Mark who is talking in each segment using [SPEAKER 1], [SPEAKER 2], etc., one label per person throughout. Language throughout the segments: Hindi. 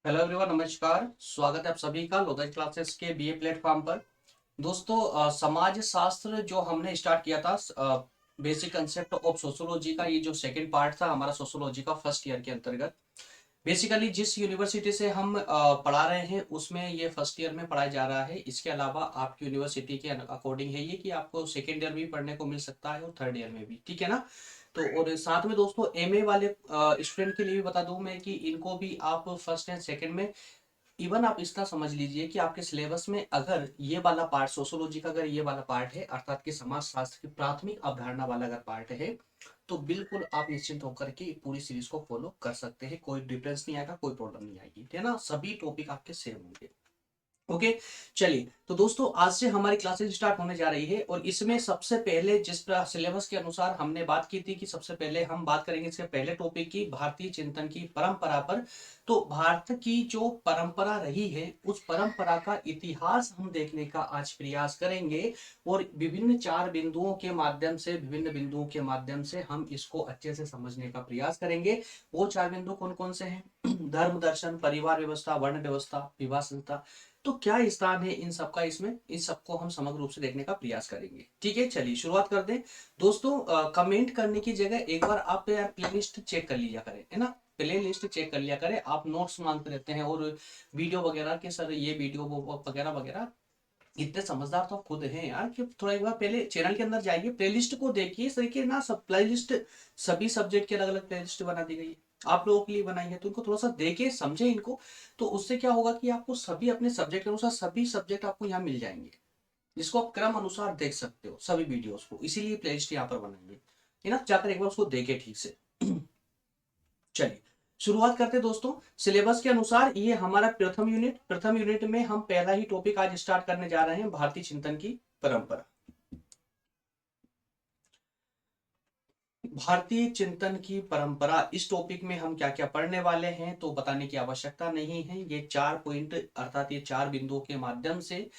[SPEAKER 1] हेलो एवरीवन, नमस्कार। स्वागत है आप सभी का लोधस क्लासेस के बीए प्लेटफॉर्म पर। दोस्तों, समाज शास्त्र जो हमने स्टार्ट किया था, बेसिक कंसेप्ट ऑफ सोशोलॉजी का ये जो सेकंड पार्ट था हमारा सोशोलॉजी का फर्स्ट ईयर के अंतर्गत। बेसिकली जिस यूनिवर्सिटी से हम पढ़ा रहे हैं उसमें ये फर्स्ट ईयर में पढ़ाया जा रहा है। इसके अलावा आपकी यूनिवर्सिटी के अकॉर्डिंग है ये कि आपको सेकेंड ईयर भी पढ़ने को मिल सकता है और थर्ड ईयर में भी, ठीक है ना। तो और साथ में दोस्तों एमए वाले स्टूडेंट के लिए भी बता दूं मैं कि इनको भी आप फर्स्ट एंड सेकंड में इवन आप इतना समझ लीजिए कि आपके सिलेबस में अगर ये वाला पार्ट सोशोलॉजी का अगर ये वाला पार्ट है, अर्थात कि समाज शास्त्र की प्राथमिक अवधारणा वाला अगर पार्ट है, तो बिल्कुल आप निश्चिंत होकर के पूरी सीरीज को फॉलो कर सकते हैं। कोई डिफरेंस नहीं आएगा, कोई प्रॉब्लम नहीं आएगी, है ना। सभी टॉपिक आपके सेम होंगे। ओके, चलिए तो दोस्तों आज से हमारी क्लासेस स्टार्ट होने जा रही है और इसमें सबसे पहले जिस सिलेबस के अनुसार हमने बात की थी कि सबसे पहले हम बात करेंगे इसके पहले टॉपिक की भारतीय चिंतन की परंपरा पर। तो भारत की जो परंपरा रही है उस परंपरा का इतिहास हम देखने का आज प्रयास करेंगे और विभिन्न चार बिंदुओं के माध्यम से विभिन्न बिंदुओं के माध्यम से हम इसको अच्छे से समझने का प्रयास करेंगे। वो चार बिंदु कौन कौन से हैं? धर्म, दर्शन, परिवार व्यवस्था, वर्ण व्यवस्था, विवाह संस्था। तो क्या स्थान है इन सबका, इसमें इन सबको हम समग्र रूप से देखने का प्रयास करेंगे। ठीक है, चलिए शुरुआत कर दें। दोस्तों, कमेंट करने की जगह एक बार आप यार प्ले लिस्ट चेक कर लिया करें, है ना। प्ले लिस्ट चेक कर लिया करें। आप नोट्स मांगते रहते हैं और वीडियो वगैरह के, सर ये वीडियो वो वगैरह वगैरह। इतने समझदार तो आप खुद हैं यार कि थोड़ा एक बार पहले चैनल के अंदर जाइए, प्लेलिस्ट को देखिए। इस तरीके ना सब प्लेलिस्ट सभी सब्जेक्ट की अलग अलग प्लेलिस्ट बना दी गई है, आप लोगों के लिए बनाई है, तो इनको थोड़ा सा देखे समझे इनको। तो उससे क्या होगा कि आपको सभी अपने सब्जेक्ट के अनुसार सभी सब्जेक्ट आपको यहाँ मिल जाएंगे, जिसको आप क्रम अनुसार देख सकते हो सभी वीडियोस को। इसीलिए प्लेलिस्ट यहाँ पर बनाई है ना। जाकर एक बार उसको देखे ठीक से। चलिए शुरुआत करते हैं दोस्तों। सिलेबस के अनुसार ये हमारा प्रथम यूनिट में हम पहला ही टॉपिक आज स्टार्ट करने जा रहे हैं, भारतीय चिंतन की परंपरा। भारतीय चिंतन की परंपरा, इस टॉपिक में हम क्या क्या पढ़ने वाले हैं तो बताने की आवश्यकता नहीं है। ये चार पॉइंट अर्थात ये चार बिंदुओं के माध्यम से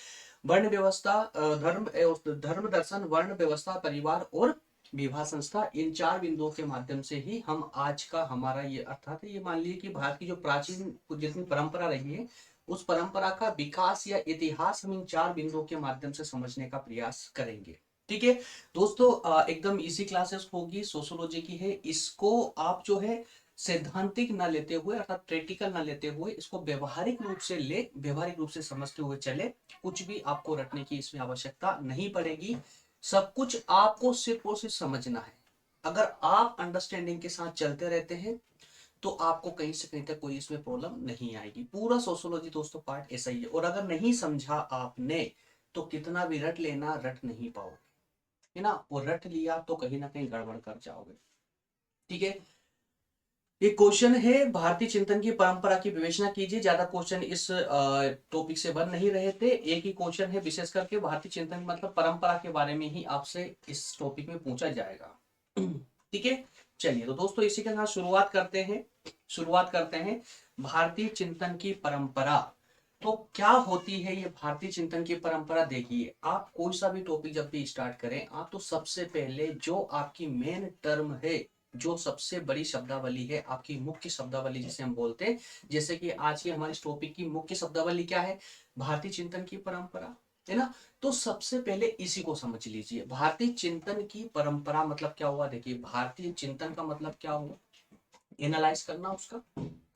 [SPEAKER 1] वर्ण व्यवस्था, धर्म दर्शन, वर्ण व्यवस्था, परिवार और विवाह संस्था, इन चार बिंदुओं के माध्यम से ही हम आज का हमारा ये अर्थात ये मान लीजिए कि भारत की जो प्राचीन जितनी परंपरा रही है उस परंपरा का विकास या इतिहास हम इन चार बिंदुओं के माध्यम से समझने का प्रयास करेंगे। ठीक है दोस्तों, एकदम इसी क्लासेस होगी, सोशोलॉजी की है। इसको आप जो है सैद्धांतिक ना लेते हुए अर्थात प्रैक्टिकल ना लेते हुए इसको व्यवहारिक रूप से ले, व्यवहारिक रूप से समझते हुए चले। कुछ भी आपको रटने की इसमें आवश्यकता नहीं पड़ेगी। सब कुछ आपको सिर्फ और सिर्फ समझना है। अगर आप अंडरस्टैंडिंग के साथ चलते रहते हैं तो आपको कहीं से कहीं तक कोई इसमें प्रॉब्लम नहीं आएगी। पूरा सोशोलॉजी दोस्तों पार्ट ऐसा ही है। और अगर नहीं समझा आपने तो कितना भी रट लेना, रट नहीं पाओगे, है ना। वो रट लिया तो कहीं ना कहीं गड़बड़ कर जाओगे। ठीक है, ये क्वेश्चन है भारतीय चिंतन की परंपरा की विवेचना कीजिए। ज्यादा क्वेश्चन इस टॉपिक से बन नहीं रहे थे। एक ही क्वेश्चन है विशेष करके भारतीय चिंतन मतलब परंपरा के बारे में ही आपसे इस टॉपिक में पूछा जाएगा। ठीक है, चलिए तो दोस्तों इसी के साथ शुरुआत करते हैं भारतीय चिंतन की परंपरा। तो क्या होती है ये भारतीय चिंतन की परंपरा? देखिए, आप कोई सा भी टॉपिक जब भी स्टार्ट करें आप तो सबसे पहले जो आपकी मेन टर्म है, जो सबसे बड़ी शब्दावली है, आपकी मुख्य शब्दावली जिसे हम बोलते हैं, जैसे कि आज की हमारे इस टॉपिक की मुख्य शब्दावली क्या है? भारतीय चिंतन की परंपरा, है ना। तो सबसे पहले इसी को समझ लीजिए। भारतीय चिंतन की परंपरा मतलब क्या हुआ? देखिए, भारतीय चिंतन का मतलब क्या हुआ? एनालाइज करना उसका,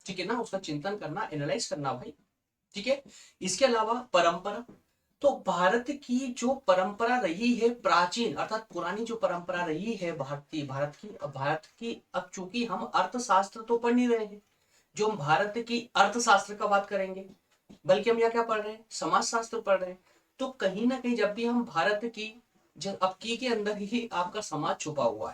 [SPEAKER 1] ठीक है ना, उसका चिंतन करना, एनालाइज करना भाई। ठीक है, इसके अलावा परंपरा, तो भारत की जो परंपरा रही है प्राचीन अर्थात पुरानी जो परंपरा रही है भारत की अब चूंकि हम अर्थशास्त्र तो पढ़ नहीं रहे हैं, जो हम भारत की अर्थशास्त्र का बात करेंगे, बल्कि हम यहाँ क्या पढ़ रहे हैं? समाज शास्त्र पढ़ रहे हैं। तो कहीं ना कहीं जब भी हम भारत की, जब अब की के अंदर ही आपका समाज छुपा हुआ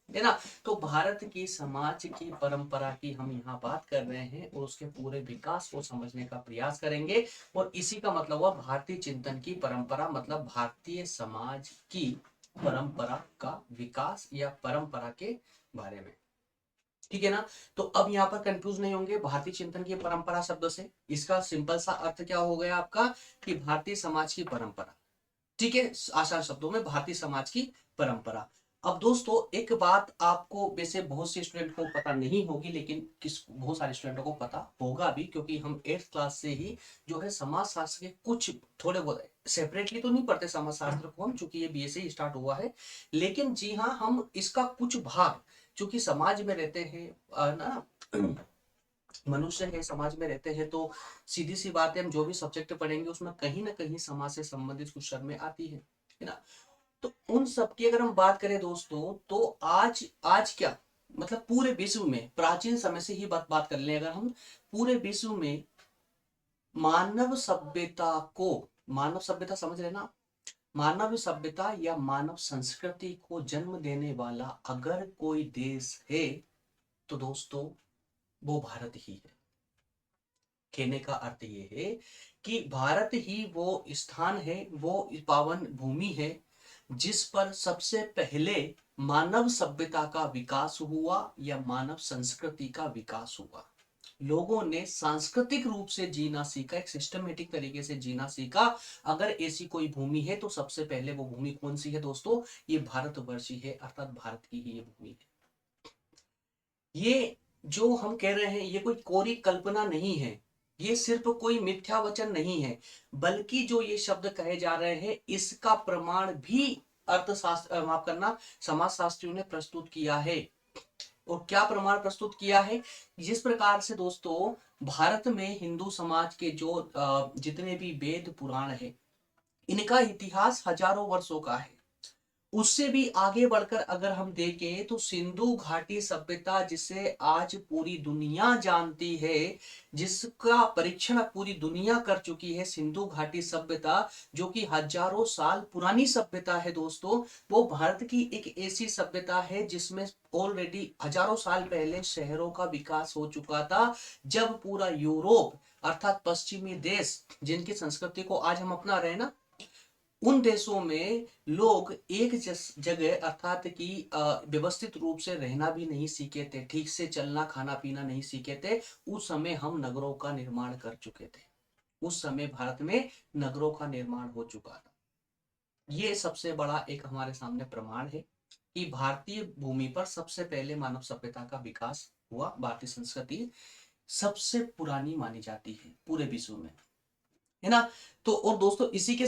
[SPEAKER 1] है ना। तो भारत की समाज की परंपरा की हम यहाँ बात कर रहे हैं और उसके पूरे विकास को समझने का प्रयास करेंगे। और इसी का मतलब हुआ भारतीय चिंतन की परंपरा, मतलब भारतीय समाज की परंपरा का विकास या परंपरा के बारे में। ठीक है ना। तो अब यहाँ पर कंफ्यूज नहीं होंगे भारतीय चिंतन की परंपरा शब्द से। इसका सिंपल सा अर्थ क्या हो गया आपका कि भारतीय समाज की परंपरा। ठीक है, आसान शब्दों में भारतीय समाज की परंपरा। अब दोस्तों एक बात आपको वैसे बहुत से स्टूडेंट को पता नहीं होगी, लेकिन किस बहुत सारे स्टूडेंटों को पता होगा भी, क्योंकि हम 8th क्लास से ही जो है समाज शास्त्र के कुछ थोड़े बहुत सेपरेटली तो नहीं पढ़ते समाज शास्त्र को हम, चूंकि ये बीएससी स्टार्ट हुआ है, लेकिन जी हाँ हम इसका कुछ भाग, चूंकि समाज में रहते हैं ना, मनुष्य है समाज में रहते हैं, तो सीधी सी बात है हम जो भी सब्जेक्ट पढ़ेंगे उसमें कहीं ना कहीं समाज से संबंधित कुछ शर्में आती है ना। तो उन सब की अगर हम बात करें दोस्तों, तो आज आज क्या मतलब पूरे विश्व में प्राचीन समय से ही बात कर लें अगर हम, पूरे विश्व में मानव सभ्यता को, मानव सभ्यता समझ रहे ना, मानव सभ्यता या मानव संस्कृति को जन्म देने वाला अगर कोई देश है तो दोस्तों वो भारत ही है। कहने का अर्थ ये है कि भारत ही वो स्थान है, वो पावन भूमि है जिस पर सबसे पहले मानव सभ्यता का विकास हुआ या मानव संस्कृति का विकास हुआ। लोगों ने सांस्कृतिक रूप से जीना सीखा, एक सिस्टमेटिक तरीके से जीना सीखा। अगर ऐसी कोई भूमि है तो सबसे पहले वो भूमि कौन सी है दोस्तों? ये भारतवर्ष ही है, अर्थात भारत की ही ये भूमि है। ये जो हम कह रहे हैं ये कोई कोरी कल्पना नहीं है, ये सिर्फ कोई मिथ्या वचन नहीं है, बल्कि जो ये शब्द कहे जा रहे हैं इसका प्रमाण भी अर्थशास्त्र, माफ करना, समाजशास्त्रियों ने प्रस्तुत किया है। और क्या प्रमाण प्रस्तुत किया है? जिस प्रकार से दोस्तों भारत में हिंदू समाज के जो जितने भी वेद पुराण है, इनका इतिहास हजारों वर्षों का है। उससे भी आगे बढ़कर अगर हम देखें तो सिंधु घाटी सभ्यता, जिसे आज पूरी दुनिया जानती है, जिसका परीक्षण पूरी दुनिया कर चुकी है, सिंधु घाटी सभ्यता जो कि हजारों साल पुरानी सभ्यता है दोस्तों, वो भारत की एक ऐसी सभ्यता है जिसमें ऑलरेडी हजारों साल पहले शहरों का विकास हो चुका था। जब पूरा यूरोप अर्थात पश्चिमी देश, जिनकी संस्कृति को आज हम अपना रहे हैं ना, उन देशों में लोग एक जगह अर्थात कि व्यवस्थित रूप से रहना भी नहीं सीखे थे, ठीक से चलना खाना पीना नहीं सीखे थे। उस समय हम नगरों का निर्माण कर चुके थे, उस समय भारत में नगरों का निर्माण हो चुका था। ये सबसे बड़ा एक हमारे सामने प्रमाण है कि भारतीय भूमि पर सबसे पहले मानव सभ्यता का विकास हुआ। भारतीय संस्कृति सबसे पुरानी मानी जाती है पूरे विश्व में, है ना। तो और दोस्तों इसी के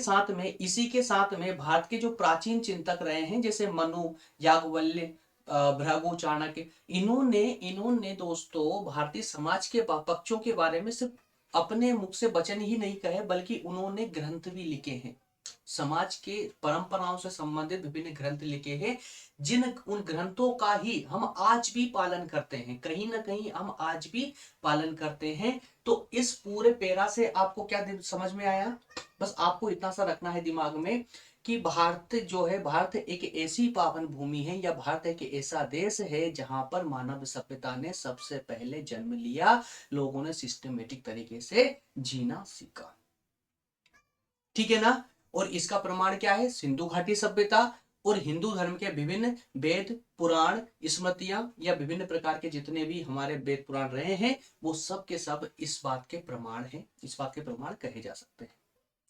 [SPEAKER 1] साथ में भारत के जो प्राचीन चिंतक रहे हैं जैसे मनु, याज्ञवल्क्य, भृगु, चाणक्य, इन्होंने इन्होंने दोस्तों भारतीय समाज के पक्षों के बारे में सिर्फ अपने मुख से वचन ही नहीं कहे, बल्कि उन्होंने ग्रंथ भी लिखे हैं। समाज के परंपराओं से संबंधित विभिन्न ग्रंथ लिखे हैं, जिन उन ग्रंथों का ही हम आज भी पालन करते हैं, कहीं ना कहीं हम आज भी पालन करते हैं। तो इस पूरे पेरा से आपको क्या समझ में आया? बस आपको इतना सा रखना है दिमाग में कि भारत जो है, भारत एक ऐसी पावन भूमि है या भारत एक ऐसा देश है जहां पर मानव सभ्यता ने सबसे पहले जन्म लिया, लोगों ने सिस्टमेटिक तरीके से जीना सीखा। ठीक है ना। और इसका प्रमाण क्या है? सिंधु घाटी सभ्यता और हिंदू धर्म के विभिन्न वेद पुराण स्मृतियां या विभिन्न प्रकार के जितने भी हमारे वेद पुराण रहे हैं, वो सब के सब इस बात के प्रमाण हैं, इस बात के प्रमाण कहे जा सकते हैं।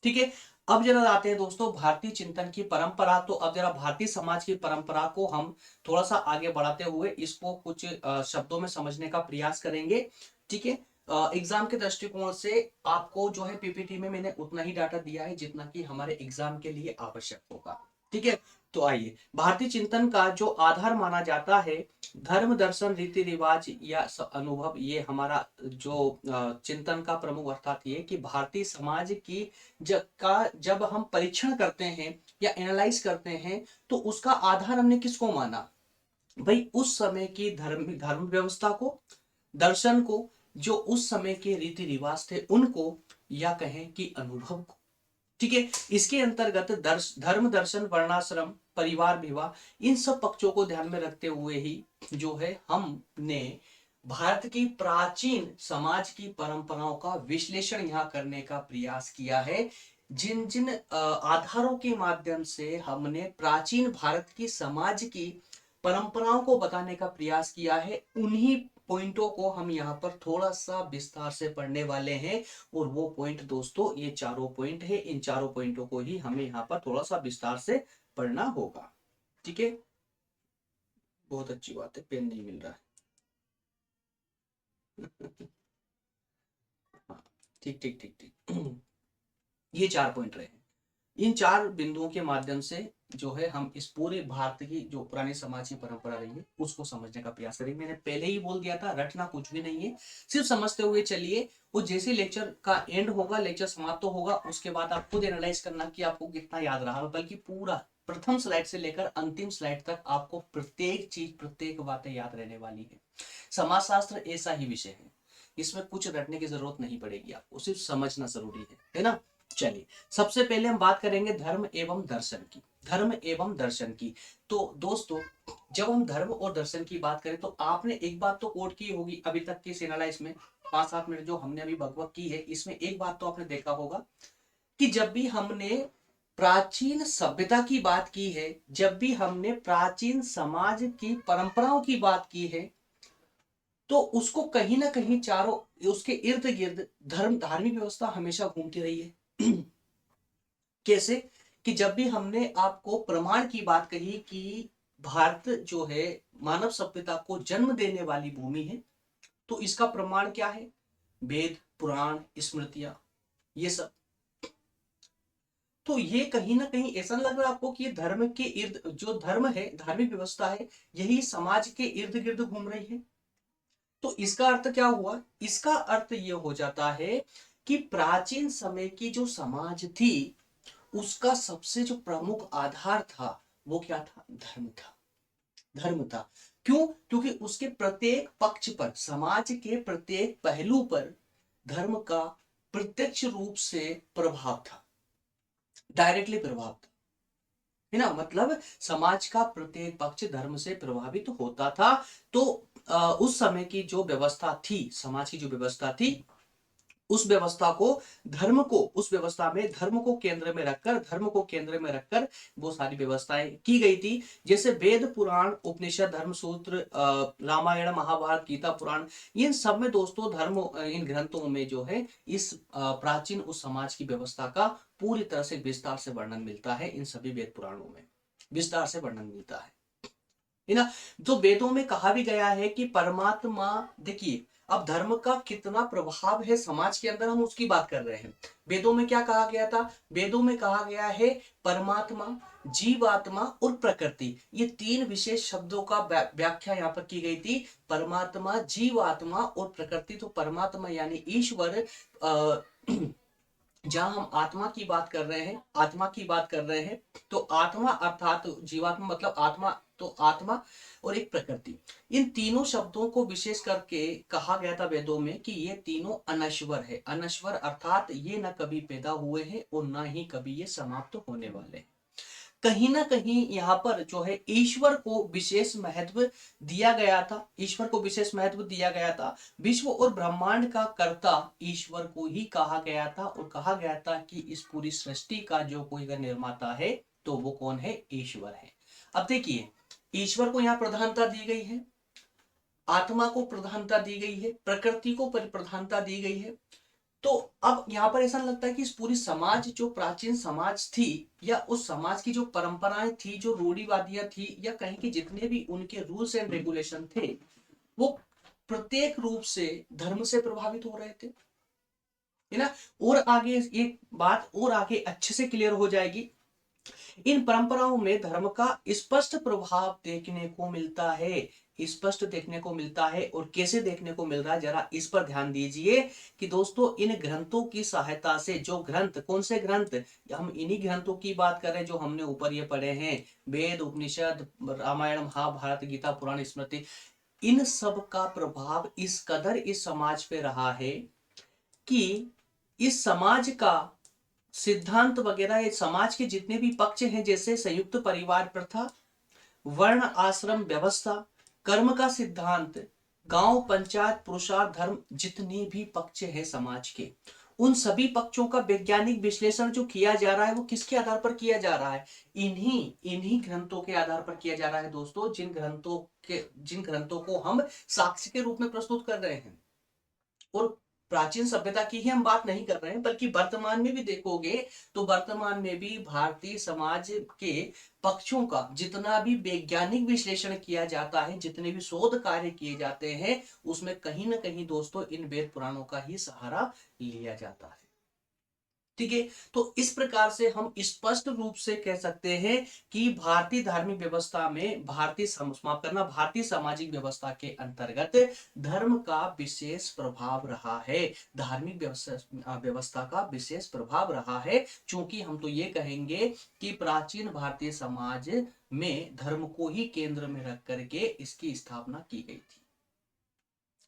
[SPEAKER 1] ठीक है। अब जरा आते हैं दोस्तों भारतीय चिंतन की परंपरा। तो अब जरा भारतीय समाज की परंपरा को हम थोड़ा सा आगे बढ़ाते हुए इसको कुछ शब्दों में समझने का प्रयास करेंगे। ठीक है। एग्जाम के दृष्टिकोण से आपको जो है पीपीटी में मैंने उतना ही डाटा दिया है जितना कि हमारे एग्जाम के लिए आवश्यक होगा। ठीक है। तो आइए, भारतीय चिंतन का जो आधार माना जाता है धर्म दर्शन रीति रिवाज या अनुभव, ये हमारा जो चिंतन का प्रमुख अर्थात ये कि भारतीय समाज की जब हम परीक्षण करते हैं या एनालाइज करते हैं तो उसका आधार हमने किसको माना? भाई उस समय की धर्म धर्म व्यवस्था को, दर्शन को, जो उस समय के रीति रिवाज थे उनको, या कहें कि अनुभव को। ठीक है। इसके अंतर्गत धर्म दर्शन वर्णाश्रम परिवार विवाह इन सब पक्षों को ध्यान में रखते हुए ही जो है हमने भारत की प्राचीन समाज की परंपराओं का विश्लेषण यहाँ करने का प्रयास किया है। जिन जिन आधारों के माध्यम से हमने प्राचीन भारत की समाज की परंपराओं को बताने का प्रयास किया है, उन्हीं पॉइंटों को हम यहाँ पर थोड़ा सा विस्तार से पढ़ने वाले हैं। और वो पॉइंट दोस्तों ये चारों पॉइंट है, इन चारों पॉइंटों को ही हमें यहाँ पर थोड़ा सा विस्तार से पढ़ना होगा। ठीक है। बहुत अच्छी बात है, पेन नहीं मिल रहा है। हाँ, ठीक ठीक ठीक ठीक। ये 4 पॉइंट रहे। इन 4 बिंदुओं के माध्यम से जो है हम इस पूरे भारत की जो पुरानी समाज की परंपरा रही है उसको समझने का प्रयास करेंगे। मैंने पहले ही बोल दिया था, रटना कुछ भी नहीं है, सिर्फ समझते हुए चलिए। वो जैसे लेक्चर का एंड होगा, लेक्चर समाप्त होगा, उसके बाद आप खुद एनालाइज करना कि आपको कितना याद रहा, बल्कि पूरा प्रथम स्लाइड से लेकर अंतिम स्लाइड तक आपको प्रत्येक चीज, प्रत्येक बातें याद रहने वाली है। समाजशास्त्र ऐसा ही विषय है, इसमें कुछ रटने की जरूरत नहीं पड़ेगी, आपको सिर्फ समझना जरूरी है ना। चलिए, सबसे पहले हम बात करेंगे धर्म एवं दर्शन की। धर्म एवं दर्शन की, तो दोस्तों जब हम धर्म और दर्शन की बात करें तो आपने एक बात तो कोट की होगी अभी तक की एनालाइज में, 5-7 मिनट जो हमने अभी बकबक की है, इसमें एक बात तो आपने देखा होगा कि जब भी हमने प्राचीन सभ्यता की बात की है, जब भी हमने प्राचीन समाज की परंपराओं की बात की है, तो उसको कहीं ना कहीं चारों, उसके इर्द गिर्द धर्म, धार्मिक व्यवस्था हमेशा घूमती रही है। कैसे कि जब भी हमने आपको प्रमाण की बात कही कि भारत जो है मानव सभ्यता को जन्म देने वाली भूमि है, तो इसका प्रमाण क्या है? वेद, पुराण, स्मृतियां, ये सब। तो ये कहीं ना कहीं ऐसा लग रहा है आपको कि ये धर्म के इर्द, जो धर्म है, धार्मिक व्यवस्था है, यही समाज के इर्द गिर्द घूम रही है। तो इसका अर्थ क्या हुआ? इसका अर्थ ये हो जाता है कि प्राचीन समय की जो समाज थी, उसका सबसे जो प्रमुख आधार था वो क्या था? धर्म था। धर्म था। क्यों? क्योंकि उसके प्रत्येक पक्ष पर, समाज के प्रत्येक पहलू पर धर्म का प्रत्यक्ष रूप से प्रभाव था, डायरेक्टली प्रभाव था, है ना। मतलब समाज का प्रत्येक पक्ष धर्म से प्रभावित होता था। तो उस समय की जो व्यवस्था थी, समाज की जो व्यवस्था थी, उस व्यवस्था को, धर्म को, उस व्यवस्था में धर्म को केंद्र में रखकर, धर्म को केंद्र में रखकर वो सारी व्यवस्थाएं की गई थी। जैसे वेद, पुराण, उपनिषद, धर्म सूत्र, रामायण, महाभारत, गीता, पुराण, इन सब में दोस्तों धर्म, इन ग्रंथों में जो है इस प्राचीन उस समाज की व्यवस्था का पूरी तरह से विस्तार से वर्णन मिलता है। इन सभी वेद पुराणों में विस्तार से वर्णन मिलता है ना। जो वेदों में कहा भी गया है कि परमात्मा, देखिए अब धर्म का कितना प्रभाव है समाज के अंदर, हम उसकी बात कर रहे हैं। वेदों में क्या कहा गया था? वेदों में कहा गया है परमात्मा, जीवात्मा और प्रकृति, ये 3 विशेष शब्दों का व्याख्या यहाँ पर की गई थी। परमात्मा, जीवात्मा और प्रकृति। तो परमात्मा यानी ईश्वर, जहां हम आत्मा की बात कर रहे हैं, आत्मा की बात कर रहे हैं, तो आत्मा अर्थात जीवात्मा मतलब आत्मा, तो आत्मा और एक प्रकृति, इन तीनों शब्दों को विशेष करके कहा गया था वेदों में कि ये तीनों अनश्वर है। अनश्वर अर्थात ये न कभी पैदा हुए हैं और न ही कभी ये समाप्त होने वाले हैं। कहीं ना कहीं यहाँ पर जो है ईश्वर को विशेष महत्व दिया गया था, ईश्वर को विशेष महत्व दिया गया था। विश्व और ब्रह्मांड का कर्ता ईश्वर को ही कहा गया था, और कहा गया था कि इस पूरी सृष्टि का जो कोई अगर निर्माता है तो वो कौन है? ईश्वर है। अब देखिए, ईश्वर को यहाँ प्रधानता दी गई है, आत्मा को प्रधानता दी गई है, प्रकृति को प्रधानता दी गई है। तो अब यहाँ पर ऐसा लगता है कि इस पूरी समाज, जो प्राचीन समाज थी, या उस समाज की जो परंपराएं थी, जो रूढ़िवादियां थी, या कहीं के जितने भी उनके रूल्स एंड रेगुलेशन थे, वो प्रत्येक रूप से धर्म से प्रभावित हो रहे थे, है ना। और आगे एक बात और आगे अच्छे से क्लियर हो जाएगी, इन परंपराओं में धर्म का स्पष्ट प्रभाव देखने को मिलता है, स्पष्ट देखने को मिलता है। और कैसे देखने को मिल रहा है, जरा इस पर ध्यान दीजिए कि दोस्तों इन ग्रंथों की सहायता से, जो ग्रंथ, कौन से ग्रंथ, हम इन्हीं ग्रंथों की बात कर रहे हैं जो हमने ऊपर ये पढ़े हैं, वेद, उपनिषद, रामायण, महाभारत, गीता, पुराण, स्मृति, इन सब का प्रभाव इस कदर इस समाज पे रहा है कि इस समाज का सिद्धांत वगैरह, ये समाज के जितने भी पक्ष हैं, जैसे संयुक्त परिवार प्रथा, वर्ण आश्रम व्यवस्था, कर्म का सिद्धांत, गांव, पंचायत, पुरुषार्थ, धर्म, जितने भी पक्ष हैं समाज के, उन सभी पक्षों का वैज्ञानिक विश्लेषण जो किया जा रहा है वो किसके आधार पर किया जा रहा है? इन्हीं ग्रंथों के आधार पर किया जा रहा है दोस्तों, जिन ग्रंथों को हम साक्ष्य के रूप में प्रस्तुत कर रहे हैं। और प्राचीन सभ्यता की ही हम बात नहीं कर रहे हैं, बल्कि वर्तमान में भी देखोगे तो वर्तमान में भी भारतीय समाज के पक्षों का जितना भी वैज्ञानिक विश्लेषण किया जाता है, जितने भी शोध कार्य किए जाते हैं, उसमें कहीं ना कहीं दोस्तों इन वेद पुराणों का ही सहारा लिया जाता है। ठीक है, तो इस प्रकार से हम स्पष्ट रूप से कह सकते हैं कि भारतीय धार्मिक व्यवस्था में माफ करना, भारतीय सामाजिक व्यवस्था के अंतर्गत धर्म का विशेष प्रभाव रहा है, धार्मिक व्यवस्था का विशेष प्रभाव रहा है। चूंकि हम तो ये कहेंगे कि प्राचीन भारतीय समाज में धर्म को ही केंद्र में रख करके इसकी स्थापना की गई थी।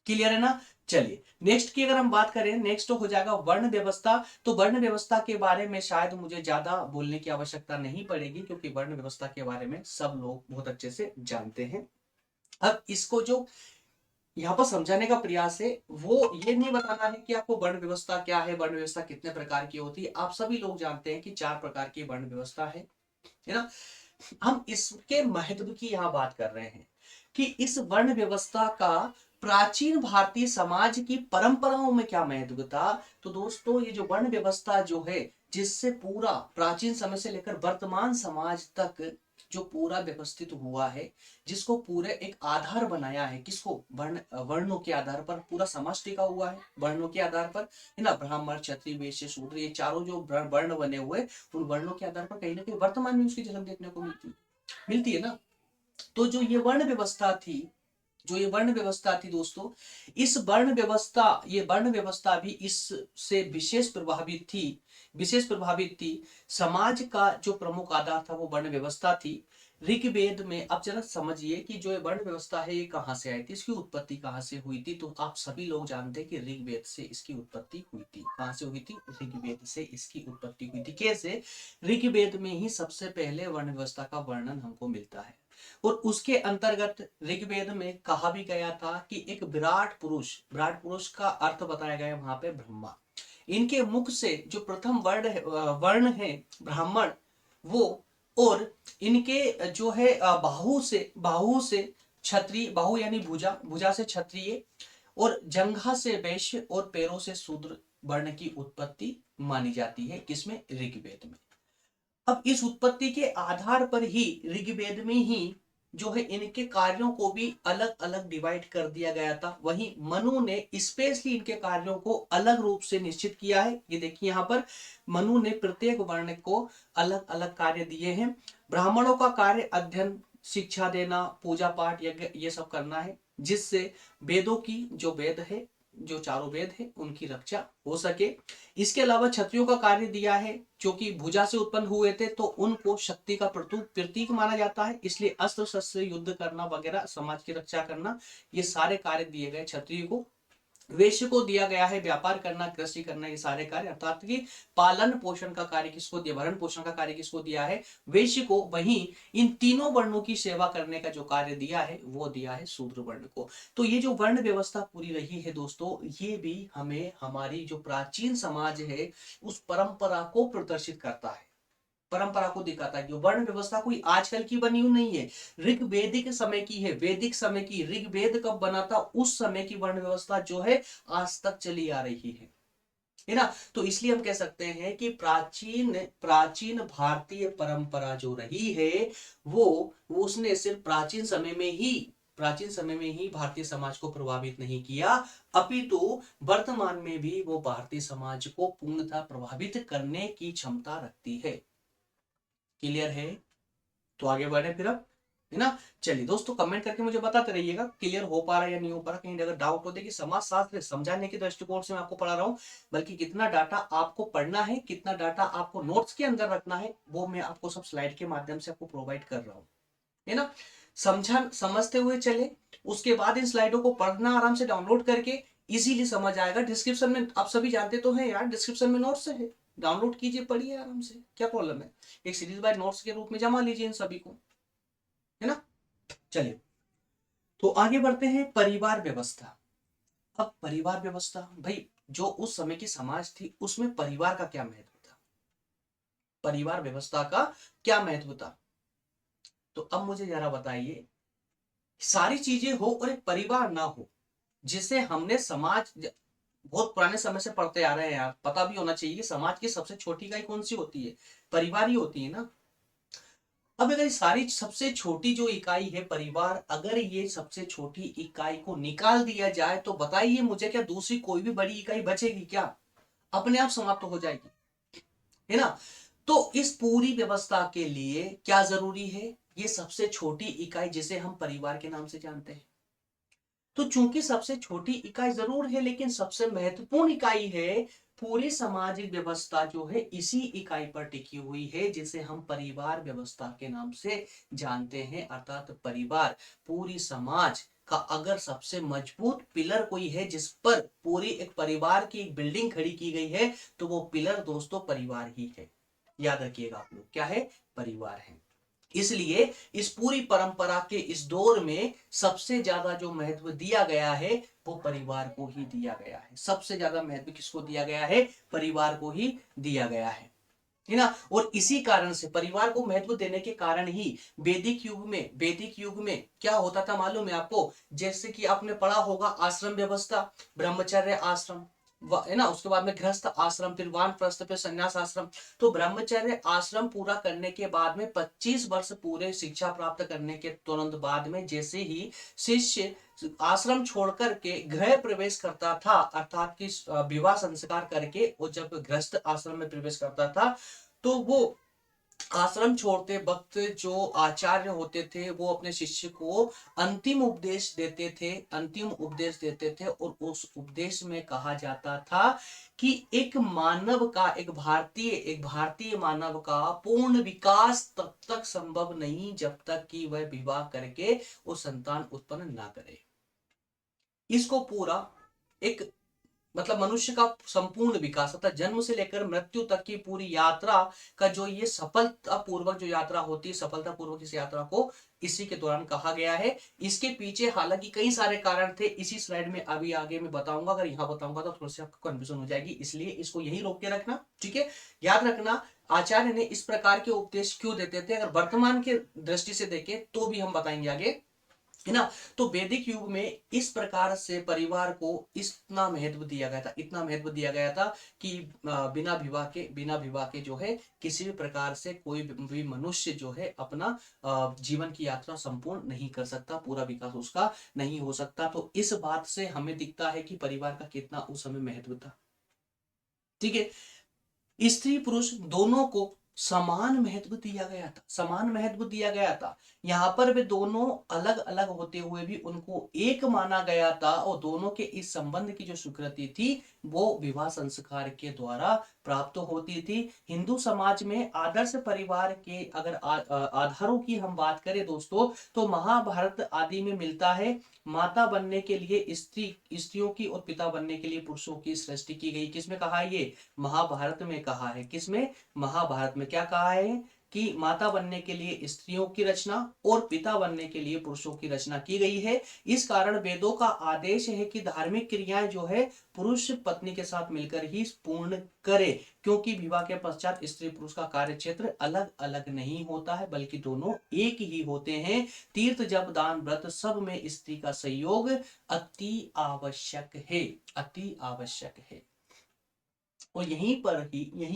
[SPEAKER 1] क्लियर है ना। चलिए नेक्स्ट की अगर हम बात करें, नेक्स्ट हो जाएगा वर्ण व्यवस्था। तो वर्ण व्यवस्था के बारे में शायद मुझे ज्यादा बोलने की आवश्यकता नहीं पड़ेगी, क्योंकि वर्ण व्यवस्था के बारे में सब लोग बहुत अच्छे से जानते हैं। अब इसको जो यहाँ पर समझाने का प्रयास है वो ये नहीं बताना है कि आपको वर्ण व्यवस्था क्या है, वर्ण व्यवस्था कितने प्रकार की होती है। आप सभी लोग जानते हैं कि 4 प्रकार की वर्ण व्यवस्था है ना। हम इसके महत्व की यहाँ बात कर रहे हैं कि इस वर्ण व्यवस्था का प्राचीन भारतीय समाज की परंपराओं में क्या महत्व था। तो दोस्तों ये जो वर्ण व्यवस्था जो है, जिससे पूरा प्राचीन समय से लेकर वर्तमान समाज तक जो पूरा व्यवस्थित हुआ है, जिसको पूरे एक आधार बनाया है, किसको, वर्णों के आधार पर पूरा समाज टिका हुआ है, वर्णों के आधार पर, है ना। ब्राह्मण, क्षत्रिय, वैश्य, शूद्र, ये चारों जो वर्ण बने हुए, उन वर्णों के आधार पर कहीं ना कहीं वर्तमान में उसकी झलक देखने को मिलती है ना। तो जो ये वर्ण व्यवस्था थी, दोस्तों, ये वर्ण व्यवस्था भी इससे विशेष प्रभावित थी। समाज का जो प्रमुख आधार था वो वर्ण व्यवस्था थी। ऋग्वेद में, अब जरा समझिए कि जो ये वर्ण व्यवस्था है ये कहां से आई थी, इसकी उत्पत्ति कहां से हुई थी। तो आप सभी लोग जानते हैं कि ऋग्वेद से इसकी उत्पत्ति हुई थी। कहां से हुई थी? ऋग्वेद से इसकी उत्पत्ति हुई थी। कैसे? ऋग्वेद में ही सबसे पहले वर्ण व्यवस्था का वर्णन हमको मिलता है, और उसके अंतर्गत ऋग्वेद में कहा भी गया था कि एक विराट पुरुष का अर्थ बताया गया वहां पे ब्रह्मा। इनके मुख से जो प्रथम वर्ण है ब्राह्मण, वो, और इनके जो है बाहु से क्षत्रिय, बाहु यानी भुजा, भुजा से क्षत्रिय, और जंघा से वैश्य, और पैरों से शूद्र वर्ण की उत्पत्ति मानी जाती है। किसमें? ऋग्वेद में। अब इस उत्पत्ति के आधार पर ही ऋग्वेद में ही जो है इनके कार्यों को भी अलग अलग डिवाइड कर दिया गया था। वहीं मनु ने स्पेशली इनके कार्यों को अलग रूप से निश्चित किया है। ये देखिए यहाँ पर मनु ने प्रत्येक वर्ण को अलग अलग कार्य दिए हैं। ब्राह्मणों का कार्य अध्ययन, शिक्षा देना, पूजा पाठ, यज्ञ, ये सब करना है, जिससे वेदों की जो वेद है, जो चारों वेद है, उनकी रक्षा हो सके। इसके अलावा क्षत्रियों का कार्य दिया है, जो कि भुजा से उत्पन्न हुए थे, तो उनको शक्ति का प्रतीक माना जाता है, इसलिए अस्त्र शस्त्र से युद्ध करना वगैरह, समाज की रक्षा करना, ये सारे कार्य दिए गए क्षत्रिय को। वैश्य को दिया गया है व्यापार करना, कृषि करना, ये सारे कार्य, अर्थात कि पालन पोषण का कार्य किसको दिया, भरण पोषण का कार्य किसको दिया है? वैश्य को। वहीं इन तीनों वर्णों की सेवा करने का जो कार्य दिया है वो दिया है शूद्र वर्ण को। तो ये जो वर्ण व्यवस्था पूरी रही है दोस्तों, ये भी हमें हमारी जो प्राचीन समाज है उस परंपरा को प्रदर्शित करता है, परंपरा को दिखाता है कि वर्ण व्यवस्था कोई आजकल की बनी हुई नहीं है, ऋग्वेदिक समय की है, वैदिक समय की। ऋग्वेद कब बना था, उस समय की वर्ण व्यवस्था जो है आज तक चली आ रही है ना। तो इसलिए हम कह सकते हैं कि प्राचीन प्राचीन भारतीय परंपरा जो रही है वो उसने सिर्फ प्राचीन समय में ही भारतीय समाज को प्रभावित नहीं किया, अपितु वर्तमान में भी वो भारतीय समाज को पूर्णतः प्रभावित करने की क्षमता रखती है। क्लियर है? तो आगे बढ़े फिर अब, है ना। चलिए दोस्तों कमेंट करके मुझे बताते रहिएगा क्लियर हो पा रहा है या नहीं हो पा रहा। कहीं अगर डाउट हो, देखिए समाज शास्त्र समझाने के दृष्टिकोण से मैं आपको पढ़ा रहा हूं, बल्कि कितना डाटा आपको पढ़ना है, कितना डाटा आपको नोट्स के अंदर रखना है, वो मैं आपको सब स्लाइड के माध्यम से आपको प्रोवाइड कर रहा हूं, है ना। समझते हुए चले, उसके बाद इन स्लाइडों को पढ़ना आराम से डाउनलोड करके, इजीली समझ आएगा। डिस्क्रिप्शन में आप सभी जानते तो हैं यार, डिस्क्रिप्शन में नोट्स है, डाउनलोड कीजिए, पढ़िए आराम से, क्या प्रॉब्लम है। एक सीरीज बाय नोट्स के रूप में जमा लीजिए इन सभी को, है ना। चलिए तो आगे बढ़ते हैं, परिवार व्यवस्था। अब परिवार व्यवस्था भाई, जो उस समय की समाज थी उसमें परिवार का क्या महत्व था, परिवार व्यवस्था का क्या महत्व था। तो अब मुझे जरा बताइए, सारी चीजें हो और एक परिवार ना हो, जिसे हमने समाज बहुत पुराने समय से पढ़ते आ रहे हैं यार, पता भी होना चाहिए कि समाज की सबसे छोटी इकाई कौन सी होती है, परिवार ही होती है ना। अब अगर सारी सबसे छोटी जो इकाई है परिवार, अगर ये सबसे छोटी इकाई को निकाल दिया जाए तो बताइए मुझे, क्या दूसरी कोई भी बड़ी इकाई बचेगी क्या? अपने आप समाप्त हो जाएगी, है ना। तो इस पूरी व्यवस्था के लिए क्या जरूरी है? ये सबसे छोटी इकाई जिसे हम परिवार के नाम से जानते हैं। तो चूंकि सबसे छोटी इकाई जरूर है लेकिन सबसे महत्वपूर्ण इकाई है, पूरी सामाजिक व्यवस्था जो है इसी इकाई पर टिकी हुई है जिसे हम परिवार व्यवस्था के नाम से जानते हैं, अर्थात परिवार। पूरी समाज का अगर सबसे मजबूत पिलर कोई है जिस पर पूरी एक परिवार की एक बिल्डिंग खड़ी की गई है, तो वो पिलर दोस्तों परिवार ही है। याद रखिएगा आप लोग, क्या है? परिवार है। इसलिए इस पूरी परंपरा के इस दौर में सबसे ज्यादा जो महत्व दिया गया है वो परिवार को ही दिया गया है। सबसे ज्यादा महत्व किसको दिया गया है? परिवार को ही दिया गया है ना। और इसी कारण से परिवार को महत्व देने के कारण ही वैदिक युग में क्या होता था मालूम है आपको? जैसे कि आपने पढ़ा होगा आश्रम व्यवस्था, ब्रह्मचर्य आश्रम, है ना, उसके बाद में गृहस्थ आश्रम, फिर वानप्रस्थ, फिर संन्यास आश्रम। तो ब्रह्मचर्य आश्रम पूरा करने के बाद में 25 वर्ष पूरे शिक्षा प्राप्त करने के तुरंत बाद में जैसे ही शिष्य आश्रम छोड़कर के गृह प्रवेश करता था, अर्थात कि विवाह संस्कार करके वो जब गृहस्थ आश्रम में प्रवेश करता था, तो वो आश्रम छोड़ते वक्त जो आचार्य होते थे वो अपने शिष्य को अंतिम उपदेश देते थे। और उस उपदेश में कहा जाता था कि एक भारतीय मानव का पूर्ण विकास तब तक संभव नहीं जब तक कि वह विवाह करके वो संतान उत्पन्न ना करे। इसको पूरा एक मतलब मनुष्य का संपूर्ण विकास अर्थात जन्म से लेकर मृत्यु तक की पूरी यात्रा का जो ये सफलता पूर्वक जो यात्रा होती है, सफलता पूर्वक इस यात्रा को इसी के दौरान कहा गया है। इसके पीछे हालांकि कई सारे कारण थे, इसी स्लाइड में अभी आगे मैं बताऊंगा। अगर यहां बताऊंगा तो थोड़ी सी आपको कंफ्यूजन हो जाएगी, इसलिए इसको यही रोक के रखना, ठीक है। याद रखना आचार्य ने इस प्रकार के उपदेश क्यों देते थे, अगर वर्तमान के दृष्टि से देखें तो भी हम बताएंगे आगे, है ना। तो वैदिक युग में इस प्रकार से परिवार को इतना महत्व दिया गया था कि बिना विवाह के जो है किसी भी प्रकार से कोई भी मनुष्य जो है अपना जीवन की यात्रा संपूर्ण नहीं कर सकता, पूरा विकास उसका नहीं हो सकता। तो इस बात से हमें दिखता है कि परिवार का कितना उस समय महत्व था, ठीक है। स्त्री पुरुष दोनों को समान महत्व दिया गया था। यहाँ पर वे दोनों अलग अलग होते हुए भी उनको एक माना गया था, और दोनों के इस संबंध की जो स्वीकृति थी वो विवाह संस्कार के द्वारा प्राप्त होती थी। हिंदू समाज में आदर्श परिवार के अगर आधारों की हम बात करें दोस्तों, तो महाभारत आदि में मिलता है। माता बनने के लिए स्त्रियों की और पिता बनने के लिए पुरुषों की सृष्टि की गई। किसमें कहा है ये? महाभारत में कहा है। किसमें? महाभारत में क्या कहा है कि माता बनने के लिए स्त्रियों की रचना और पिता बनने के लिए पुरुषों की रचना की गई है। इस कारण वेदों का आदेश है कि धार्मिक क्रियाएं जो है पुरुष पत्नी के साथ मिलकर ही पूर्ण करे, क्योंकि विवाह के पश्चात स्त्री पुरुष का कार्य क्षेत्र अलग अलग नहीं होता है बल्कि दोनों एक ही होते हैं। तीर्थ जप दान व्रत सब में स्त्री का सहयोग अति आवश्यक है। और यहीं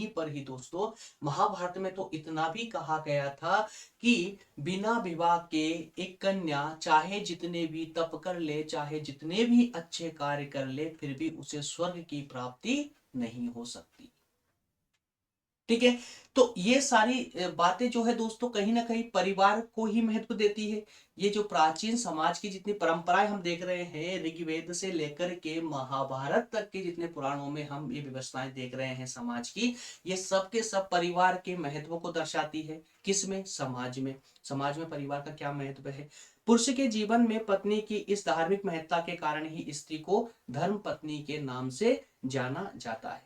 [SPEAKER 1] पर ही दोस्तों महाभारत में तो इतना भी कहा गया था कि बिना विवाह के एक कन्या चाहे जितने भी तप कर ले, चाहे जितने भी अच्छे कार्य कर ले, फिर भी उसे स्वर्ग की प्राप्ति नहीं हो सकती, ठीक है। तो ये सारी बातें जो है दोस्तों कहीं ना कहीं परिवार को ही महत्व देती है। ये जो प्राचीन समाज की जितनी परंपराएं हम देख रहे हैं, ऋग्वेद से लेकर के महाभारत तक के जितने पुराणों में हम ये व्यवस्थाएं देख रहे हैं समाज की, ये सब के सब परिवार के महत्व को दर्शाती है। किसमें? समाज में परिवार का क्या महत्व है। पुरुष के जीवन में पत्नी की इस धार्मिक महत्ता के कारण ही स्त्री को धर्म पत्नी के नाम से जाना जाता है।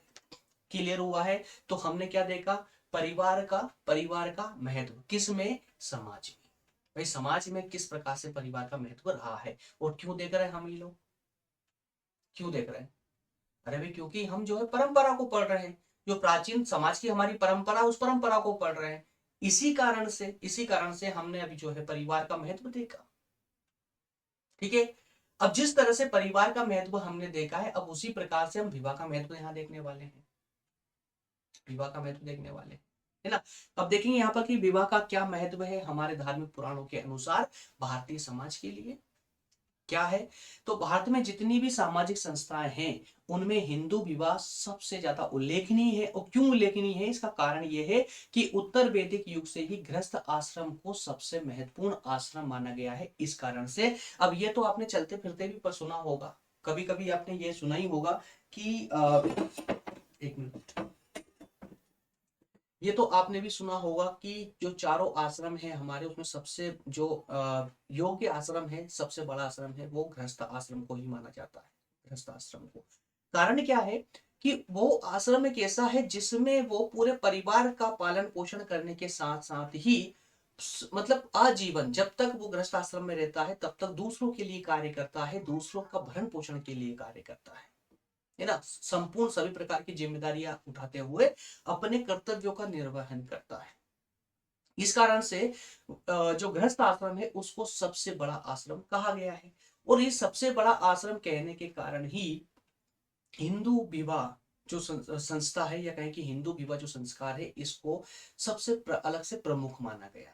[SPEAKER 1] क्लियर हुआ है? तो हमने क्या देखा? परिवार का महत्व किसमें? समाज में। भाई समाज में किस प्रकार से परिवार का महत्व रहा है और क्यों देख रहे हैं हम ये लोग? क्यों देख रहे हैं? अरे भाई क्योंकि हम जो है परंपरा को पढ़ रहे हैं, जो प्राचीन समाज की हमारी परंपरा उस परंपरा को पढ़ रहे हैं। इसी कारण से हमने अभी जो है परिवार का महत्व देखा, ठीक है। अब जिस तरह से परिवार का महत्व हमने देखा है, अब उसी प्रकार से हम विवाह का महत्व यहाँ देखने वाले हैं, विवाह का महत्व देखने वाले हैं, है ना। अब देखेंगे यहाँ पर कि विवाह का क्या महत्व है हमारे धार्मिक पुराणों के अनुसार भारतीय समाज के लिए क्या है। तो भारत में जितनी भी सामाजिक संस्थाएं हैं उनमें हिंदू विवाह सबसे ज्यादा उल्लेखनीय है। और क्यों उल्लेखनीय है, इसका कारण यह है कि उत्तर वैदिक युग से ही गृहस्थ आश्रम को सबसे महत्वपूर्ण आश्रम माना गया है। इस कारण से अब ये तो आपने चलते फिरते भी पर सुना होगा, कभी कभी आपने ये सुना ही होगा कि एक मिनट, ये तो आपने भी सुना होगा कि जो चारों आश्रम है हमारे, उसमें सबसे जो योग्य आश्रम है, सबसे बड़ा आश्रम है, वो गृहस्थ आश्रम को ही माना जाता है, गृहस्थ आश्रम को। कारण क्या है कि वो आश्रम एक ऐसा है जिसमें वो पूरे परिवार का पालन पोषण करने के साथ साथ ही मतलब आजीवन जब तक वो गृहस्थ आश्रम में रहता है तब तक दूसरों के लिए कार्य करता है, दूसरों का भरण पोषण के लिए कार्य करता है ना, संपूर्ण सभी प्रकार की जिम्मेदारियां उठाते हुए अपने कर्तव्यों का निर्वहन करता है। इस कारण से जो गृहस्थ आश्रम है उसको सबसे बड़ा आश्रम कहा गया है। और ये सबसे बड़ा आश्रम कहने के कारण ही हिंदू विवाह जो संस्था है, या कहें कि हिंदू विवाह जो संस्कार है, इसको सबसे अलग से प्रमुख माना गया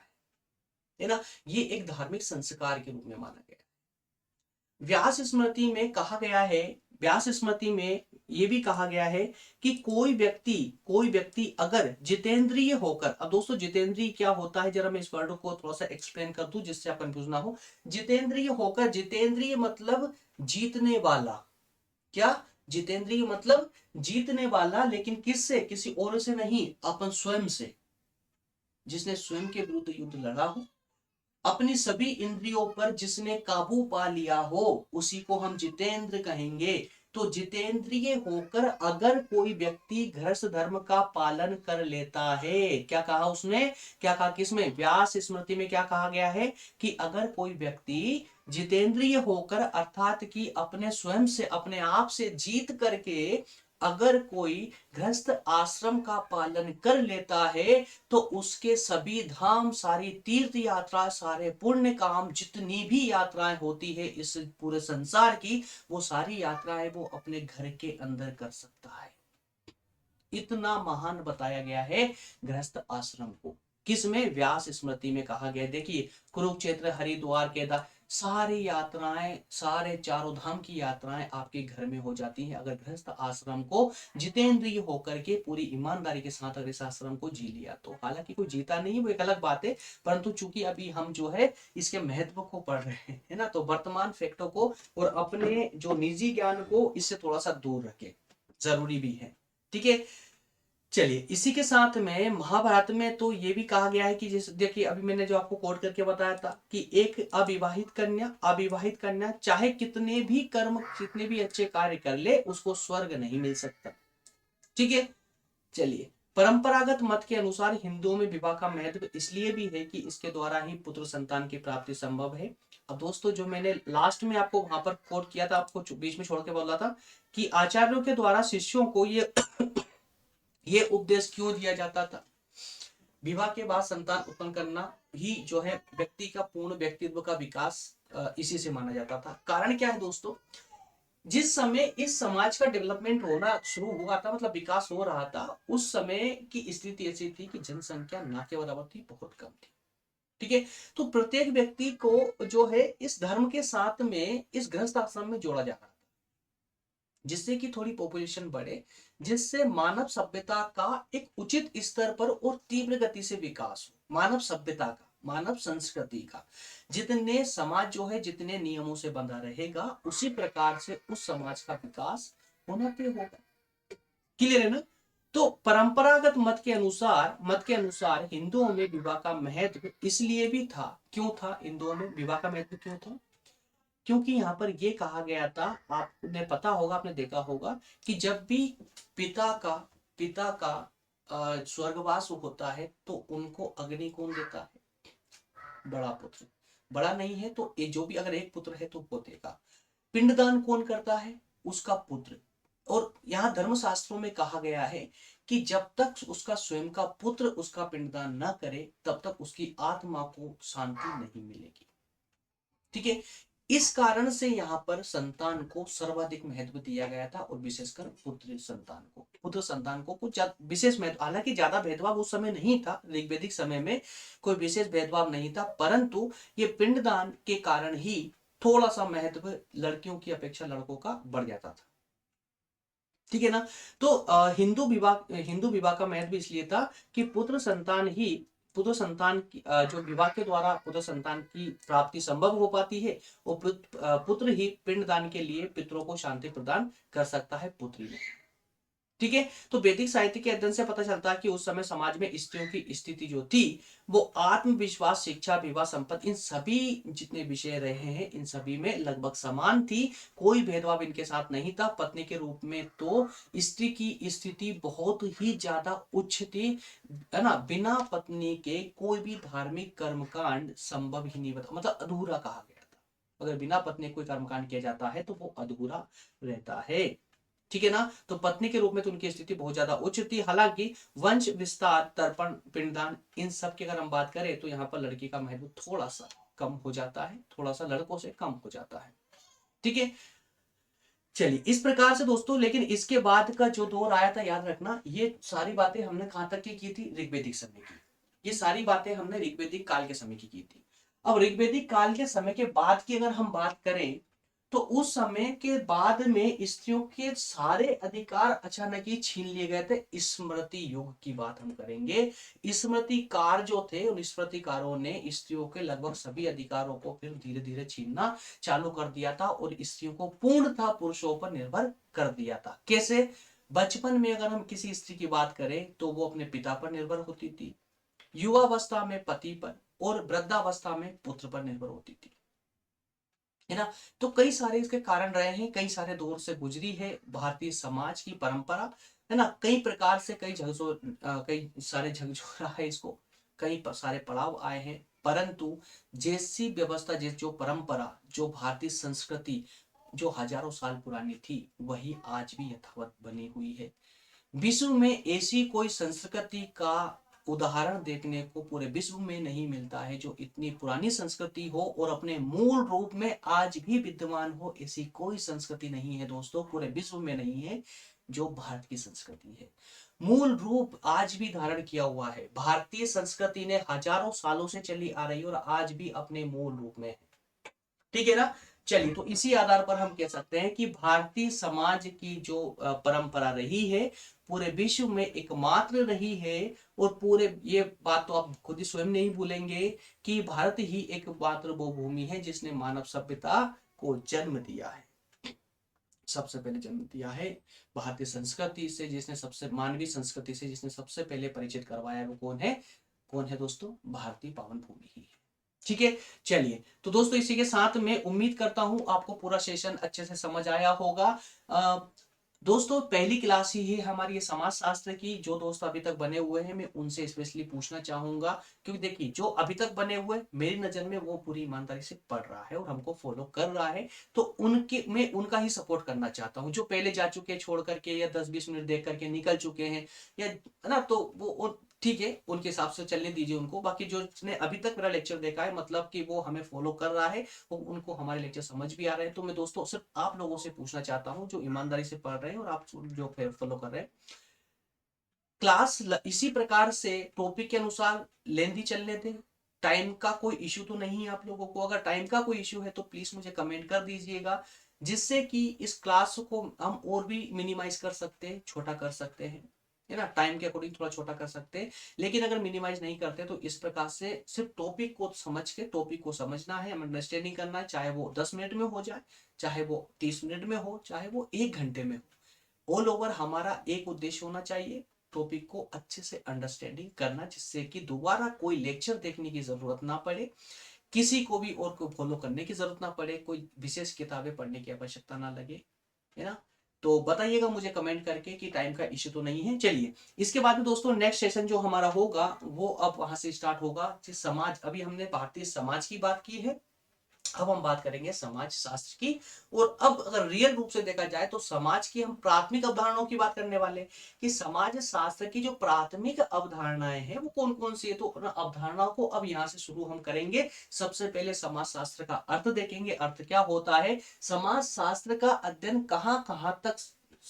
[SPEAKER 1] है ना। ये एक धार्मिक संस्कार के रूप में माना गया है। व्यास स्मृति में कहा गया है, व्यास स्मृति में यह भी कहा गया है कि कोई व्यक्ति अगर जितेंद्रिय होकर, अब दोस्तों जितेंद्रिय क्या होता है, जरा मैं इस वर्ड को थोड़ा सा एक्सप्लेन कर दूं जिससे आप कंफ्यूज ना हो। जितेंद्रिय होकर, जितेंद्रिय मतलब जीतने वाला, क्या, जितेंद्रिय मतलब जीतने वाला, लेकिन किससे, किसी और से नहीं, अपन स्वयं से, जिसने स्वयं के विरुद्ध युद्ध लड़ा हो, अपनी सभी इंद्रियों पर जिसने काबू पा लिया हो, उसी को हम जितेंद्र कहेंगे। तो जितेंद्रिय होकर अगर कोई व्यक्ति गृहस्थ धर्म का पालन कर लेता है, क्या कहा उसने, क्या कहा किसमें, व्यास स्मृति में क्या कहा गया है कि अगर कोई व्यक्ति जितेंद्रिय होकर अर्थात कि अपने स्वयं से, अपने आप से जीत करके अगर कोई गृहस्थ आश्रम का पालन कर लेता है तो उसके सभी धाम, सारी तीर्थ यात्रा, सारे पुण्य काम, जितनी भी यात्राएं होती है इस पूरे संसार की, वो सारी यात्राएं वो अपने घर के अंदर कर सकता है। इतना महान बताया गया है गृहस्थ आश्रम को। किसमें, व्यास स्मृति में कहा गया। देखिए कुरुक्षेत्र, हरिद्वार, केदार, सारी यात्राएं, सारे चारों धाम की यात्राएं आपके घर में हो जाती हैं अगर गृहस्थ आश्रम को जितेंद्रिय होकर के पूरी ईमानदारी के साथ अगर इस आश्रम को जी लिया तो। हालांकि कोई जीता नहीं वो एक अलग बात है, परंतु चूंकि अभी हम जो है इसके महत्व को पढ़ रहे हैं, है ना, तो वर्तमान फैक्टों को और अपने जो निजी ज्ञान को इससे थोड़ा सा दूर रखें, जरूरी भी है। ठीक है, चलिए इसी के साथ में महाभारत में तो ये भी कहा गया है कि जैसे देखिए अभी मैंने जो आपको कोट करके बताया था कि एक अविवाहित कन्या चाहे कितने भी कर्म, कितने भी अच्छे कार्य कर ले, उसको स्वर्ग नहीं मिल सकता। ठीक है, चलिए परंपरागत मत के अनुसार हिंदुओं में विवाह का महत्व इसलिए भी है कि इसके द्वारा ही पुत्र संतान की प्राप्ति संभव है। अब दोस्तों जो मैंने लास्ट में आपको वहां पर कोट किया था, आपको बीच में छोड़ के बोला था कि आचार्यों के द्वारा शिष्यों को ये उपदेश क्यों दिया जाता था, विवाह के बाद संतान उत्पन्न करना ही जो है व्यक्ति का पूर्ण व्यक्तित्व का विकास इसी से माना जाता था। कारण क्या है दोस्तों, जिस समय इस समाज का डेवलपमेंट होना शुरू हुआ था, मतलब विकास हो रहा था, उस समय की स्थिति ऐसी थी कि जनसंख्या ना के बराबर थी, बहुत कम थी। ठीक है, तो प्रत्येक व्यक्ति को जो है इस धर्म के साथ में इस गृहस्थ आश्रम में जोड़ा जा रहा था, जिससे कि थोड़ी पॉपुलेशन बढ़े, जिससे मानव सभ्यता का एक उचित स्तर पर और तीव्र गति से विकास हो। मानव सभ्यता का, मानव संस्कृति का, जितने समाज जो है जितने नियमों से बंधा रहेगा उसी प्रकार से उस समाज का विकास उन्नति होगा। क्लियर है ना। तो परंपरागत मत के अनुसार हिंदुओं में विवाह का महत्व इसलिए भी था, क्यों था हिंदुओं में विवाह का महत्व क्यों था, क्योंकि यहाँ पर ये कहा गया था, आपने पता होगा, आपने देखा होगा कि जब भी पिता का स्वर्गवास होता है तो उनको अग्नि कौन देता है, बड़ा पुत्र। बड़ा नहीं है तो ये जो भी, अगर एक पुत्र है तो वो देगा। पिंडदान कौन करता है, उसका पुत्र। और यहाँ धर्मशास्त्रों में कहा गया है कि जब तक उसका स्वयं का पुत्र उसका पिंडदान न करे तब तक उसकी आत्मा को शांति नहीं मिलेगी। ठीक है, इस कारण से यहाँ पर संतान को सर्वाधिक महत्व दिया गया था, और विशेषकर पुत्र संतान को कुछ विशेष महत्व, हालांकि ज्यादा भेदभाव उस समय नहीं था, ऋग्वैदिक समय में कोई विशेष भेदभाव नहीं था, परंतु ये पिंडदान के कारण ही थोड़ा सा महत्व लड़कियों की अपेक्षा लड़कों का बढ़ जाता था। ठीक है ना। तो हिंदू विवाह का महत्व इसलिए था कि पुत्र संतान की जो विवाह के द्वारा पुत्र संतान की प्राप्ति संभव हो पाती है, और पुत्र ही पिंडदान के लिए पितरों को शांति प्रदान कर सकता है, पुत्री नहीं। ठीक है। तो वैदिक साहित्य के अध्ययन से पता चलता है कि उस समय समाज में स्त्रियों की स्थिति जो थी वो आत्मविश्वास, शिक्षा, विवाह, संपत्ति, इन सभी जितने विषय रहे हैं इन सभी में लगभग समान थी। कोई भेदभाव इनके साथ नहीं था। पत्नी के रूप में तो स्त्री की स्थिति बहुत ही ज्यादा उच्च थी, है ना। बिना पत्नी के कोई भी धार्मिक कर्मकांड संभव ही नहीं बता, मतलब अधूरा कहा गया था। अगर बिना पत्नी कोई कर्मकांड किया जाता है तो वो अधूरा रहता है। ठीक है ना। तो पत्नी के रूप में तो उनकी स्थिति बहुत ज्यादा उच्च थी। हालांकि वंश विस्तार, तर्पण, पिंडदान, इन सब की अगर हम बात करें तो यहाँ पर लड़की का महत्व थोड़ा सा कम हो जाता है, थोड़ा सा लड़कों से कम हो जाता है। ठीक है। चलिए, इस प्रकार से दोस्तों, लेकिन इसके बाद का जो दौर आया था, याद रखना, ये सारी बातें हमने कहां तक की थी, ऋग्वैदिक समय की। ये सारी बातें हमने ऋग्वैदिक काल के समय की थी। अब ऋग्वैदिक काल के समय के बाद की अगर हम बात करें तो उस समय के बाद में स्त्रियों के सारे अधिकार अचानक ही छीन लिए गए थे। स्मृति युग की बात हम करेंगे। स्मृतिकार जो थे उन स्मृतिकारों ने स्त्रियों के लगभग सभी अधिकारों को फिर धीरे धीरे छीनना चालू कर दिया था, और स्त्रियों को पूर्णतः पुरुषों पर निर्भर कर दिया था। कैसे? बचपन में अगर हम किसी स्त्री की बात करें तो वो अपने पिता पर निर्भर होती थी, युवावस्था में पति पर, और वृद्धावस्था में पुत्र पर निर्भर होती थी, है ना। तो कई सारे इसके कारण रहे हैं, कई सारे दौर से गुजरी है भारतीय समाज की परंपरा, है ना। कई प्रकार से कई सारे झकझोरा है इसको, सारे पड़ाव आए हैं, परंतु जैसी व्यवस्था, जो परंपरा, जो भारतीय संस्कृति जो हजारों साल पुरानी थी वही आज भी यथावत बनी हुई है। विश्व में ऐसी कोई संस्कृति का उदाहरण देखने को पूरे विश्व में नहीं मिलता है जो इतनी पुरानी संस्कृति हो और अपने मूल रूप में आज भी विद्यमान हो। ऐसी कोई संस्कृति नहीं है दोस्तों, पूरे विश्व में नहीं है जो भारत की संस्कृति है। मूल रूप आज भी धारण किया हुआ है। भारतीय संस्कृति ने हजारों सालों से चली आ रही है और आज भी अपने मूल रूप में है। ठीक है ना। चलिए, तो इसी आधार पर हम कह सकते हैं कि भारतीय समाज की जो परंपरा रही है पूरे विश्व में एकमात्र रही है। और पूरे, ये बात तो आप खुद ही स्वयं नहीं भूलेंगे कि भारत ही एकमात्र वो भूमि है जिसने मानव सभ्यता को जन्म दिया है, सबसे पहले जन्म दिया है। भारतीय संस्कृति से जिसने सबसे मानवीय संस्कृति से जिसने सबसे पहले परिचित करवाया वो कौन है? कौन है दोस्तों? भारतीय पावन भूमि ही है। ठीक है। चलिए, तो दोस्तों इसी के साथ मैं उम्मीद करता हूं आपको पूरा सेशन अच्छे से समझ आया होगा। दोस्तों, पहली क्लास ही है हमारी ये समाज शास्त्र की। जो दोस्त अभी तक बने हुए हैं मैं उनसे स्पेशली पूछना चाहूंगा, क्योंकि देखिए जो अभी तक बने हुए मेरी नजर में वो पूरी ईमानदारी से पढ़ रहा है और हमको फॉलो कर रहा है, तो उनके मैं उनका ही सपोर्ट करना चाहता हूँ। जो पहले जा चुके छोड़ करके या 10-20 मिनट देख करके निकल चुके हैं, या, है ना, तो वो ठीक है, उनके हिसाब से चलने दीजिए उनको। बाकी जो ने अभी तक मेरा लेक्चर देखा है, मतलब कि वो हमें फॉलो कर रहा है, वो उनको हमारे लेक्चर समझ भी आ रहे हैं। तो मैं दोस्तों सिर्फ आप लोगों से पूछना चाहता हूँ जो ईमानदारी से पढ़ रहे हैं और आप जो फॉलो कर रहे हैं, क्लास इसी प्रकार से टॉपिक के अनुसार लेंदी चलने दें। टाइम का कोई इश्यू तो नहीं है आप लोगों को? अगर टाइम का कोई इश्यू है तो प्लीज मुझे कमेंट कर दीजिएगा, जिससे कि इस क्लास को हम और भी मिनिमाइज कर सकते हैं, छोटा कर सकते हैं, है ना। टाइम के अकॉर्डिंग थोड़ा छोटा कर सकते हैं, लेकिन अगर मिनिमाइज नहीं करते तो इस प्रकार से सिर्फ टॉपिक को समझ के, टॉपिक को समझना है, अंडरस्टैंडिंग करना है, चाहे वो 10 मिनट में हो जाए, चाहे वो 30 मिनट में हो, चाहे वो 1 घंटे में हो। ऑल ओवर हमारा एक उद्देश्य होना चाहिए, टॉपिक को अच्छे से अंडरस्टैंडिंग करना, जिससे कि दोबारा कोई लेक्चर देखने की जरूरत ना पड़े, किसी को भी और को फॉलो करने की जरूरत ना पड़े, कोई विशेष किताबें पढ़ने की आवश्यकता ना लगे, है ना। तो बताइएगा मुझे कमेंट करके कि टाइम का इश्यू तो नहीं है। चलिए, इसके बाद में दोस्तों नेक्स्ट सेशन जो हमारा होगा वो अब वहां से स्टार्ट होगा। समाज, अभी हमने भारतीय समाज की बात की है, अब हम बात करेंगे समाज शास्त्र की। और अब अगर रियल रूप से देखा जाए तो समाज की हम प्राथमिक अवधारणाओं की बात करने वाले हैं कि समाज शास्त्र की जो प्राथमिक अवधारणाएं हैं वो कौन कौन सी है। तो अवधारणाओं को अब यहाँ से शुरू हम करेंगे। सबसे पहले समाज शास्त्र का अर्थ देखेंगे, अर्थ क्या होता है, समाज शास्त्र का अध्ययन कहाँ कहाँ तक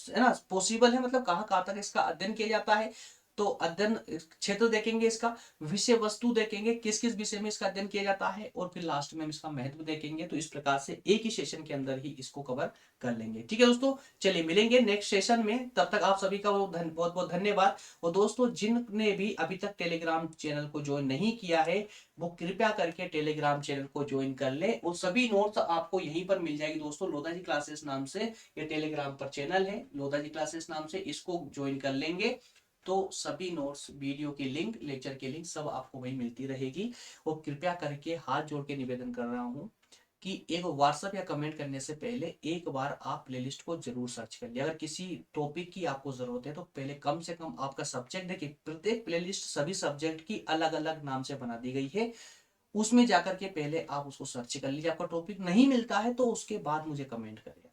[SPEAKER 1] है ना पॉसिबल है, मतलब कहाँ कहाँ तक इसका अध्ययन किया जाता है। तो अध्ययन क्षेत्र देखेंगे, इसका विषय वस्तु देखेंगे, किस किस विषय में इसका अध्ययन किया जाता है, और फिर लास्ट में हम इसका महत्व देखेंगे। तो इस प्रकार से एक ही सेशन के अंदर ही इसको कवर कर लेंगे। ठीक है दोस्तों, चलिए मिलेंगे नेक्स्ट सेशन में। तब तक आप सभी का बहुत बहुत धन्यवाद। और दोस्तों, जिनने भी अभी तक टेलीग्राम चैनल को ज्वाइन नहीं किया है वो कृपया करके टेलीग्राम चैनल को ज्वाइन कर ले। और सभी नोट्स आपको यहीं पर मिल जाएगी दोस्तों, लोधा जी क्लासेस नाम से ये टेलीग्राम पर चैनल है, लोधा जी क्लासेस नाम से, इसको ज्वाइन कर लेंगे तो सभी नोट्स, वीडियो की लिंक, लेक्चर की लिंक सब आपको वहीं मिलती रहेगी। और कृपया करके हाथ जोड़ के निवेदन कर रहा हूं कि एक व्हाट्सएप या कमेंट करने से पहले एक बार आप प्लेलिस्ट को जरूर सर्च कर लिया। अगर किसी टॉपिक की आपको जरूरत है तो पहले कम से कम आपका सब्जेक्ट देखिए, प्रत्येक प्लेलिस्ट सभी सब्जेक्ट की अलग अलग नाम से बना दी गई है, उसमें जाकर के पहले आप उसको सर्च कर लीजिए। आपका टॉपिक नहीं मिलता है तो उसके बाद मुझे कमेंट करिए,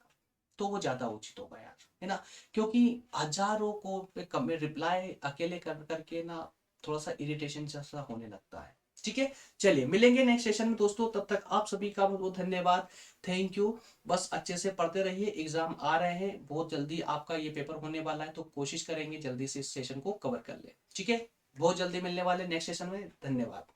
[SPEAKER 1] तो वो ज्यादा उचित होगा यार, है ना। क्योंकि हजारों को पे कमेंट रिप्लाई अकेले कर करके ना थोड़ा सा इरिटेशन जैसा होने लगता है। ठीक है, चलिए मिलेंगे नेक्स्ट सेशन में दोस्तों, तब तक आप सभी का बहुत बहुत धन्यवाद, थैंक यू। बस अच्छे से पढ़ते रहिए, एग्जाम आ रहे हैं बहुत जल्दी, आपका ये पेपर होने वाला है, तो कोशिश करेंगे जल्दी से इस सेशन को कवर कर ले। ठीक है, बहुत जल्दी मिलने वाले नेक्स्ट सेशन में, धन्यवाद।